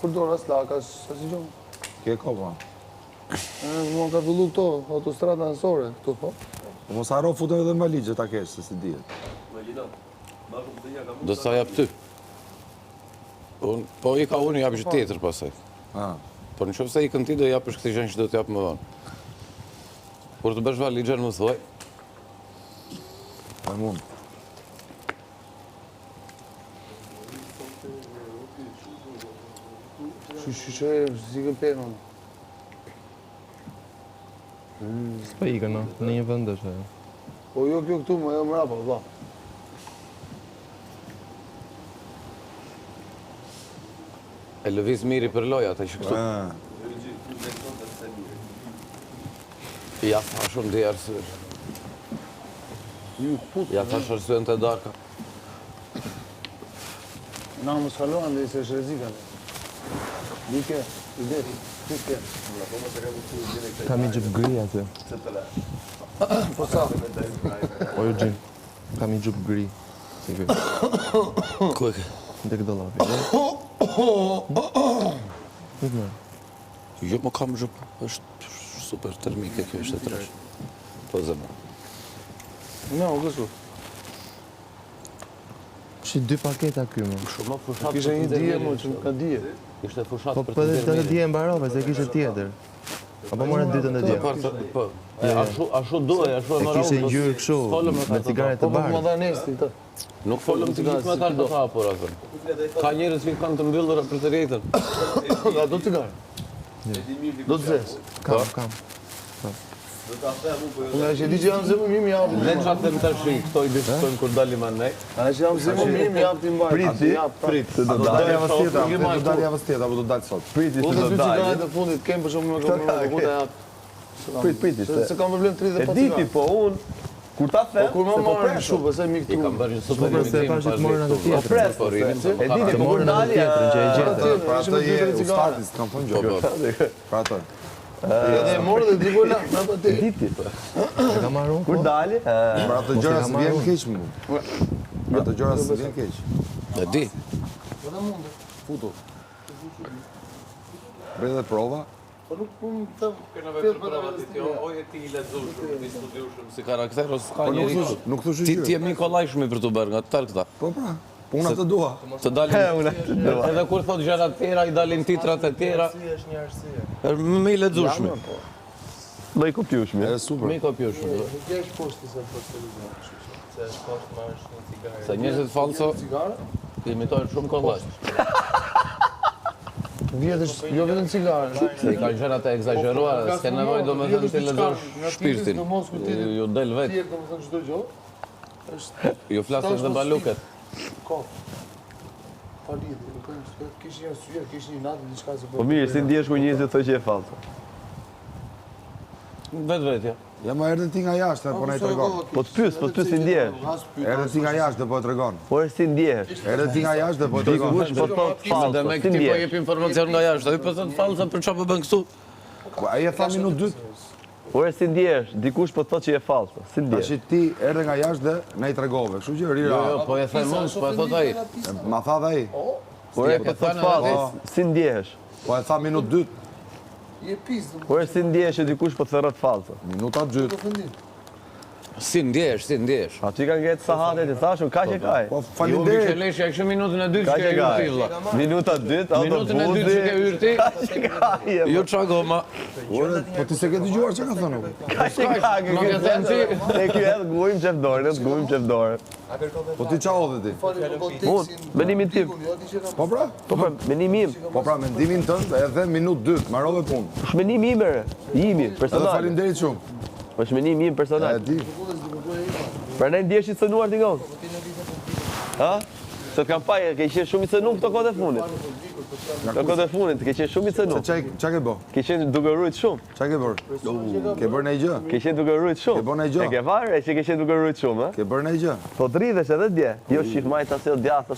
përdor as laka, sa si gjonë. Ke kopa. Më ka fillu këto, autostrada nësore, këtu, po. Mos haro futën edhe në valigje ta kesh, se si dihet. Do sa jap ty. Po i ka unë jap që tjetër pasaj. Po në qofë se i kënë ti do japësh këti gjënë që do t'japë më vonë. Kur të bësh valigjen më thuaj. Po e mund. Shushe, zikën penon. S'pa ikën, no? Në një vend është. Po jo kjo këtu, më jo mrapa, valla. E lëviz miri për loja, të që këtu. Ja thashëm dhe arsër. Ja thash arsën të darka. Na më shkallohan dhe i se shrezika. Dike, ide, dike. Kam i gjëp gri atë. Po sa? O jo gjim. Kam i gjëp gri. Si kë. Ku e ke? Ndek do lapi. Nuk më. Jo, më kam gjëp. është super termike, kjo është e tresh. Po zemë. No, gësu. Shi 2 paketa ky më. Shumë fushat Kishe një dije më që ka dije. Ishte fushat Po për për të dhe të dje mbarove, se kishe tjetër. Apo more dytën e dje. Po, ashtu duhe, ashtu e E mora kishe ngjyrë kështu, me cigare të Po më bardhë. dha nestin të. Nuk folëm të gjithë me ta do tha por atë. Ka njerëz që kanë të mbyllura për të rjetën. Nga do cigare. Do të zes. Kam. Nga që di që janë zemë mimi japë. Ne çatem tash këto i diskutojmë kur dalim anë. A që janë zemë mimi japë ti mbaj. Prit, se do dalë javës tjetër, do dalë javës tjetër, apo do dalë sot. Priti Po se të do dy dalë. cigare të fundit, kem për shumë me këmë të japë. Priti, Se kam problem 30 e pa diti, cigare. po unë, kur ta them, Kur më se po marrë në presh. shumë, pëse mi I këtu. kam bërë një super Po, se e pash që të morën atë tjetër. Po pres, po rinim. E diti, Të po kur morën atë dalë, tjetër, që e pra gjetën. pra atë je ustatis, kam thënë gjë. Pra atë. Edhe morë dhe diko la, në të te. Diti, E kam marrë unë, kur po. dalë, pra atë gjëra se se ka vjen marrë keq mu. Pra atë gjëra se vjen keq. E di. Futu. Bëj dhe prova. Po nuk pun të... Oje ti i lexueshëm, i studiueshëm si karakter ose ka Po njëri. nuk thosh Ti gjë. je Mikolajshmi për të bërë nga tërë këta. Po pra, po unë atë dua. Të dalin. Edhe kur thot gjëra të tjera, i dalin titrat e tjera. Është një arsye. Me i lexueshmi. Lloj kopjueshmi. Është super. Me i kopjueshmi. Nuk jesh poshtë se për televizion. Se është poshtë marrësh një cigare. Se njerëzit falso Cigare? imitojnë shumë kollaj. Vjetësh, jo vetëm cigare. Se i kanë gjërat e egzageruara, s'ke nevojë domethënë ti lexosh shpirtin. Ju del vetë. Tjerë domethënë çdo gjë. Është Ju flasin dhe baluket. ka. Pa lidhje, nuk kanë kish një arsye, kish një natë diçka se Po mirë, si ndihesh kur njerëzit thonë që je falso? Vetvetja. Ja më erdhe ti nga jashtë, po na i tregon. Po të pyes si ndihesh? Erdhe ti nga jashtë, po e tregon. Po si ndihesh? Erdhe ti nga jashtë, po e tregon. Dikush po thot Dhe falso, me si këti po ndihesh? jep informacion nga jashtë. Ai po thot falsa për çfarë po bën këtu? Po ai e tha minutë dytë. Po si ndihesh? Dikush po thot që je falso, si ndihesh? Tash ti erdhe nga jashtë dhe na i tregove. Kështu që rira. Jo, po e them unë, po e thot ai. Ma tha dhe ai. Po po thot falso, si ndihesh? Po e tha minutë dytë. Je pis, Po si ndihesh që dikush po thërrot falso? Minuta dytë. fundim. Si ndjesh, si ndjesh. Aty kanë gjetë sahatet, i thashun kaq e kaj. Po Jo, faleminderit. Micheleshja kishte minutën e dytë Kaq që e ke kaj. hyrti vlla. Minuta 2, Minutën e dytë që ke autobusi. hyrti. Kaq e kaj. Jo çka goma. Ore, po ti se ke dëgjuar çka ka thënë? Kaq e kaj. Nuk e them ti. Te ky edhe gujm çef dorë, Po ti ç'a hodhe ti? Menimin tim. Po pra? Po pra, menimi im. Po pra, mendimin tënd edhe minutë dytë, mbarove punë. Është menimi im, jimi, Edhe personal. faleminderit shumë. Është menimi im E personal. di. Prandaj ndihesh i cënuar ti nga unë. Ha? Se të kam pa, ke qenë shumë i cënuar këto kohët e fundit. Këto kohët e fundit, ke qenë shumë i Se cënuar. ç'a ke bë? Ke qenë duke rujt shumë. Ç'a ke bër? Ke bërë ndonjë gjë? Ke qenë duke rujt shumë. Ke bën ai gjë? E ke varë që ke qenë duke rujt shumë, ha? Ke bërë ndonjë gjë? Po të rridhesh edhe dje. Jo shif majta se o djatha.